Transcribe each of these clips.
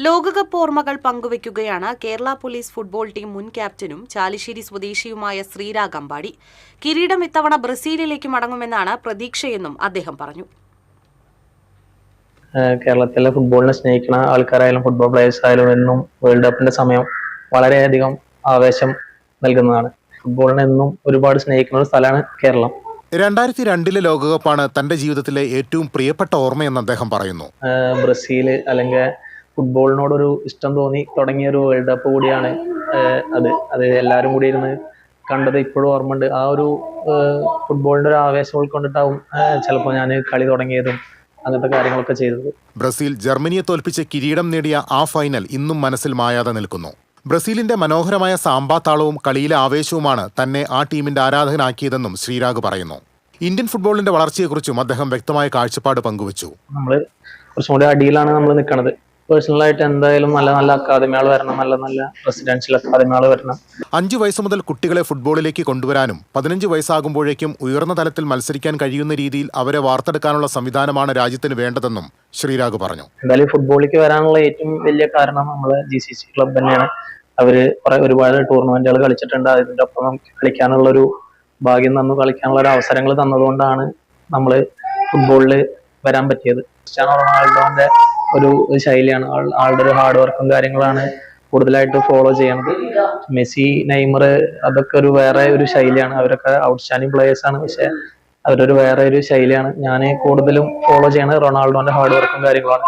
ലോകകപ്പ് ഓർമ്മകൾ പങ്കുവയ്ക്കുകയാണ് Kerala police football team മുൻ ക്യാപ്റ്റനും ചാലിശ്ശേരി സ്വദേശിയുമായ ശ്രീരാഗ് അമ്പാടി. കിരീടം ഇത്തവണ ബ്രസീലിലേക്ക് മടങ്ങുമെന്നാണ് പ്രതീക്ഷയെന്നും അദ്ദേഹം പറഞ്ഞു. കേരളത്തിലെ ഫുട്ബോളിനെ സ്നേഹിക്കുന്ന ആൾക്കാരായാലും ഫുട്ബോൾ പ്ലേയേഴ്സ് ആയാലും എന്നും വേൾഡ് കപ്പിന്റെ സമയം വളരെയധികം ആവേശം നൽകുന്നതാണ്. ഫുട്ബോളിനെ എന്നും ഒരുപാട് സ്നേഹിക്കുന്ന ഒരു സ്ഥലമാണ് കേരളം. 2002 ലോകകപ്പാണ് തന്റെ ജീവിതത്തിലെ ഏറ്റവും പ്രിയപ്പെട്ട ഓർമ്മയെന്ന് അദ്ദേഹം പറയുന്നു. ബ്രസീല് അല്ലെങ്കിൽ ഫുട്ബോളിനോടൊരു ഇഷ്ടം തോന്നി തുടങ്ങിയ ഒരു വേൾഡ് കപ്പ് കൂടിയാണ് അത് എല്ലാവരും കൂടി ഇരുന്ന് കണ്ടത് ഇപ്പോഴും ഓർമ്മയുണ്ട്. ആ ഒരു ഫുട്ബോളിന്റെ ഒരു ആവേശം ഉൾക്കൊണ്ടിട്ടാവും ചിലപ്പോൾ ഞാൻ കളി തുടങ്ങിയതും അങ്ങനത്തെ കാര്യങ്ങളൊക്കെ ചെയ്തത്. ബ്രസീൽ ജർമ്മനിയെ തോൽപ്പിച്ച് കിരീടം നേടിയ ആ ഫൈനൽ ഇന്നും മനസ്സിൽ മായാതെ നിൽക്കുന്നു. ബ്രസീലിന്റെ മനോഹരമായ സാമ്പാത്താളവും കളിയിലെ ആവേശവുമാണ് തന്നെ ആ ടീമിന്റെ ആരാധകനാക്കിയതെന്നും ശ്രീരാഗ് പറയുന്നു. ഇന്ത്യൻ ഫുട്ബോളിന്റെ വളർച്ചയെക്കുറിച്ചും അദ്ദേഹം വ്യക്തമായ കാഴ്ചപ്പാട് പങ്കുവച്ചു. നമ്മൾ കുറച്ചും കൂടി അടിയിലാണ് നമ്മൾ നിൽക്കുന്നത്. പേഴ്സണലായിട്ട് എന്തായാലും നല്ല നല്ല അക്കാദമികൾ വരണം, നല്ല നല്ല റെസിഡൻഷ്യൽ അക്കാദമികൾ വരണം. 5 വയസ്സ് മുതൽ കുട്ടികളെ ഫുട്ബോളിലേക്ക് കൊണ്ടുവരാനും 15 വയസ്സാകുമ്പോഴേക്കും ഉയർന്ന തലത്തിൽ മത്സരിക്കാൻ കഴിയുന്ന രീതിയിൽ അവരെ വാർത്തെടുക്കാനുള്ള സംവിധാനമാണ് രാജ്യത്തിന് വേണ്ടതെന്നും ശ്രീരാഗ് പറഞ്ഞു. എന്തായാലും ഫുട്ബോളിലേക്ക് വരാനുള്ള ഏറ്റവും വലിയ കാരണം നമ്മളെ GCC ക്ലബ് തന്നെയാണ്. അവര് ഒരുപാട് ടൂർണമെന്റുകൾ കളിച്ചിട്ടുണ്ട്. അതിന്റെ ഒപ്പം നമുക്ക് കളിക്കാനുള്ള ഒരു ഭാഗ്യം തന്നു, കളിക്കാനുള്ള ഒരു അവസരങ്ങൾ തന്നതുകൊണ്ടാണ് നമ്മൾ ഫുട്ബോളിൽ വരാൻ പറ്റിയത്. ക്രിസ്ത്യാനോ റൊണാൾഡോന്റെ ഒരു ശൈലിയാണ്, ആളുടെ ഒരു ഹാർഡ് വർക്കും കാര്യങ്ങളാണ് കൂടുതലായിട്ട് ഫോളോ ചെയ്യണത്. മെസ്സി, നെയ്മർ അതൊക്കെ ഒരു വേറെ ഒരു ശൈലിയാണ്. അവരൊക്കെ ഔട്ട്സ്റ്റാൻഡിങ് പ്ലേയേഴ്സ് ആണ്, പക്ഷെ അവരൊരു വേറെ ഒരു ശൈലിയാണ്. ഞാൻ കൂടുതലും ഫോളോ ചെയ്യണത് റൊണാൾഡോന്റെ ഹാർഡ് വർക്കും കാര്യങ്ങളാണ്.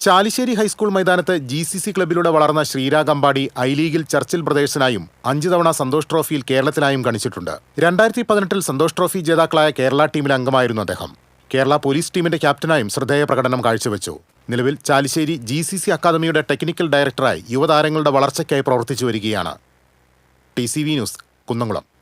ചാലിശ്ശേരി ഹൈസ്കൂൾ മൈതാനത്ത് GCC ക്ലബിലൂടെ വളർന്ന ശ്രീരാഗ് അമ്പാടി ഐ ലീഗിൽ ചർച്ചിൽ ബ്രദേഴ്സിനായും 5 തവണ സന്തോഷ് ട്രോഫിയിൽ കേരളത്തിനായും കളിച്ചിട്ടുണ്ട്. 2018 സന്തോഷ് ട്രോഫി ജേതാക്കളായ കേരള ടീമിലെ അംഗമായിരുന്നു അദ്ദേഹം. കേരള പോലീസ് ടീമിന്റെ ക്യാപ്റ്റനായും ശ്രദ്ധേയ പ്രകടനം കാഴ്ചവെച്ചു. നിലവിൽ ചാലിശ്ശേരി GCC അക്കാദമിയുടെ ടെക്നിക്കൽ ഡയറക്ടറായി യുവതാരങ്ങളുടെ വളർച്ചയ്ക്കായി പ്രവർത്തിച്ചു വരികയാണ്. TCV news, Kunnamkulam.